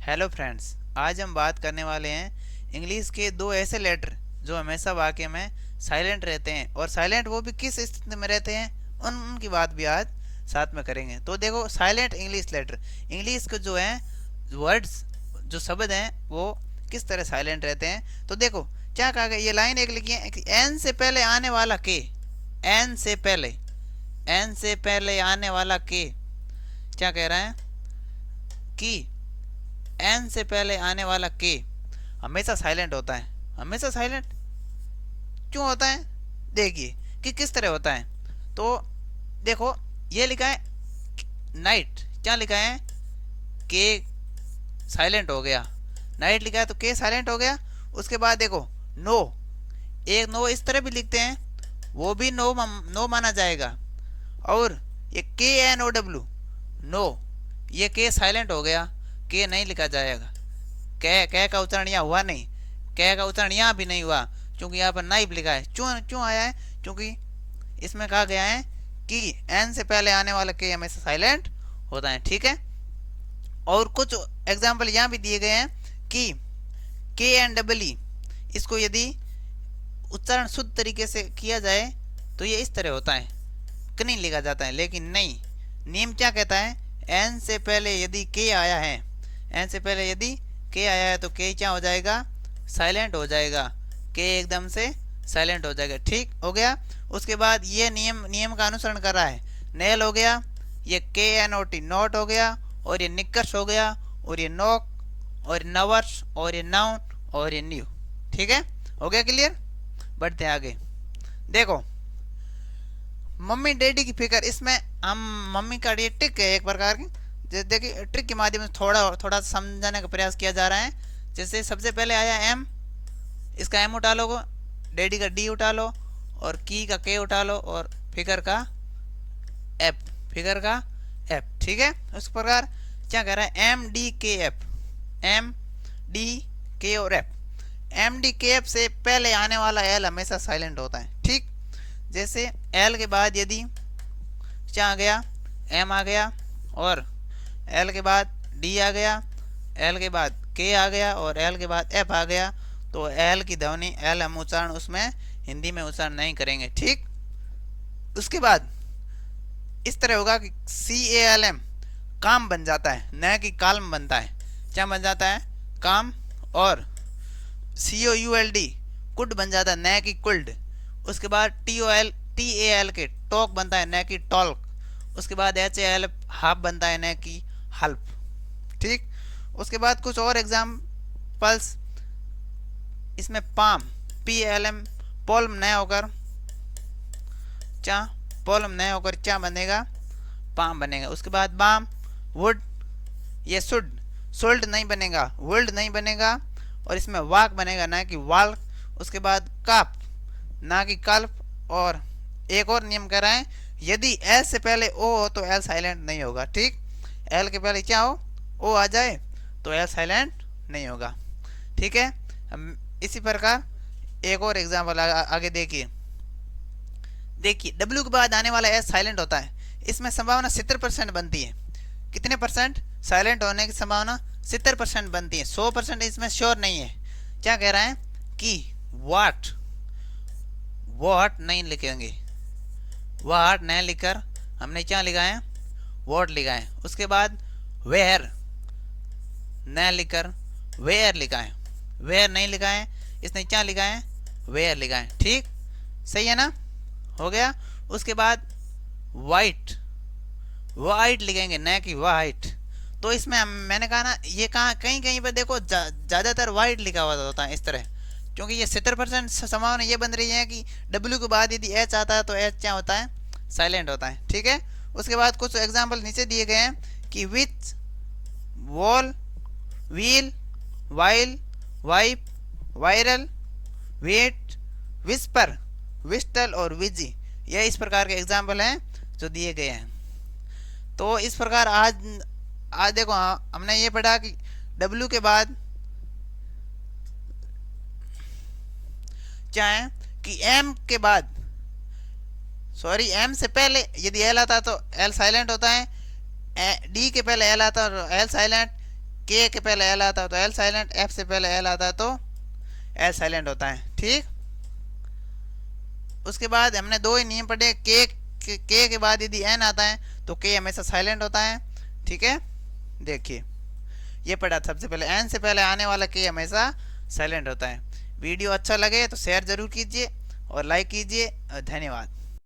Hello friends, आज हम बात करने वाले हैं इंग्लिश के दो ऐसे लेटर जो हमेशा वाक्य में साइलेंट रहते हैं। और साइलेंट वो भी किस स्थिति में रहते हैं उनकी बात भी आज साथ में करेंगे। तो देखो, साइलेंट इंग्लिश लेटर, इंग्लिश के जो हैं वर्ड्स, जो शब्द हैं वो किस तरह साइलेंट रहते हैं। तो देखो क्या कहा गया, ये लाइन एक लिखी है कि एन से पहले आने वाला के, एन से पहले, एन से पहले आने वाला के क्या कह रहा है कि एन से पहले आने वाला के हमेशा साइलेंट होता है। हमेशा साइलेंट क्यों होता है, देखिए कि किस तरह होता है। तो देखो, ये लिखा है नाइट, क्या लिखा है के साइलेंट हो गया, नाइट लिखा है तो के साइलेंट हो गया। उसके बाद देखो नो, एक नो इस तरह भी लिखते हैं, वो भी नो नो माना जाएगा। और ये के एन ओ डब्ल्यू, नो, ये के साइलेंट हो गया, के नहीं लिखा जाएगा। कै का उच्चारण यहाँ हुआ नहीं, कै का उच्चारण यहाँ भी नहीं हुआ, क्योंकि यहाँ पर नाइब लिखा है। क्यों क्यों आया है, क्योंकि इसमें कहा गया है कि एन से पहले आने वाला के हमेशा साइलेंट होता है। ठीक है, और कुछ एग्जाम्पल यहाँ भी दिए गए हैं कि के एन डबल ई, इसको यदि उच्चारण शुद्ध तरीके से किया जाए तो ये इस तरह होता है, कहीं लिखा जाता है। लेकिन नहीं, नियम क्या कहता है, एन से पहले यदि के आया है, एन से पहले यदि के आया है तो के क्या हो जाएगा, साइलेंट हो जाएगा, के एकदम से साइलेंट हो जाएगा। ठीक हो गया। उसके बाद ये नियम का अनुसरण कर रहा है, नेल हो गया, ये के एन ओ टी नोट हो गया, और ये निकर्स हो गया, और ये नोक, और नवर्स, और ये नाउन, और ये न्यू। ठीक है, हो गया क्लियर। बढ़ते हैं आगे। देखो, मम्मी डैडी की फिक्र, इसमें हम मम्मी का ये ट्रिक है एक प्रकार की। देखिए, ट्रिक के माध्यम से थोड़ा थोड़ा समझाने का प्रयास किया जा रहा है। जैसे सबसे पहले आया एम, इसका एम उठा लो, डैडी का डी उठा लो, और की का के उठा लो, और फिगर का एफ, फिगर का एफ। ठीक है, उस प्रकार क्या कह रहा है, एम डी के एफ, एम डी के और एफ। एम डी के एफ से पहले आने वाला एल हमेशा साइलेंट होता है। ठीक, जैसे एल के बाद यदि क्या आ गया, एम आ गया, और एल के बाद डी आ गया, एल के बाद के आ गया, और एल के बाद एफ आ गया, तो एल की ध्वनि, एल हम उच्चारण उसमें हिंदी में उच्चारण नहीं करेंगे। ठीक, उसके बाद इस तरह होगा कि सी ए एल एम, काम बन जाता है, न कि कालम बनता है। क्या बन जाता है, काम। और सी ओ यू एल डी, कुड बन जाता है, न कि कुल्ड। उसके बाद टी ए एल के, टॉक बनता है, न कि टॉल्क। उसके बाद एच ए एल, हाफ बनता है, न कि हल्प। ठीक, उसके बाद कुछ और एग्जाम्पल्स, इसमें पाम, पी एल एम, पोल्म न होकर चा, पोल्म न होकर क्या बनेगा, पाम बनेगा। उसके बाद बाम, वुड, ये शुड, सोल्ड नहीं बनेगा, वुल्ड नहीं बनेगा, और इसमें वाक बनेगा, ना कि वाल्क। उसके बाद काप, ना कि कल्प। और एक और नियम कह रहा है, यदि एल से पहले ओ हो तो एल साइलेंट नहीं होगा। ठीक, एल के पहले क्या हो, ओ आ जाए तो एल साइलेंट नहीं होगा। ठीक है, हम इसी प्रकार एक और एग्जाम्पल आगे देखिए। देखिए, डब्ल्यू के बाद आने वाला एस साइलेंट होता है, इसमें संभावना 70% बनती है। कितने परसेंट साइलेंट होने की संभावना, 70% बनती है, 100% इसमें श्योर नहीं है। क्या कह रहा है कि वाट, वॉट नहीं लिखेंगे, वाट नहीं लिखकर हमने क्या लिखा है, वॉट लिखा है। उसके बाद वेयर न लिखकर वेयर लिखा है, वेयर नहीं लिखा है, इसने क्या लिखा है, वेयर लिखा है। ठीक, सही है ना, हो गया। उसके बाद वाइट, वाइट लिखेंगे, न कि वाइट। तो इसमें मैंने कहा ना, ये कहा कहीं कहीं पर देखो ज़्यादातर वाइट लिखा हुआ होता है इस तरह, क्योंकि ये 70% संभावना ये बन रही है कि डब्ल्यू के बाद यदि एच आता है तो एच क्या होता है, साइलेंट होता है। ठीक है, उसके बाद कुछ एग्जाम्पल नीचे दिए गए हैं कि which, wall, wheel, while, wipe, viral, wet, whisper, whistle, और विजी। ये इस प्रकार के एग्जाम्पल हैं जो दिए गए हैं। तो इस प्रकार आज आज देखो, हमने ये पढ़ा कि डब्ल्यू के बाद क्या है कि एम के बाद, सॉरी, एम से पहले यदि एल आता तो एल साइलेंट होता है, डी के पहले एल आता है तो एल साइलेंट, के पहले एल आता है तो एल साइलेंट, एफ से पहले एल आता है तो एल साइलेंट होता है। ठीक, उसके बाद हमने दो ही नियम पढ़े। के बाद यदि एन आता है तो के हमेशा साइलेंट होता है। ठीक है, देखिए ये पढ़ा सबसे पहले, एन से पहले आने वाला के हमेशा साइलेंट होता है। वीडियो अच्छा लगे तो शेयर जरूर कीजिए और लाइक कीजिए। धन्यवाद।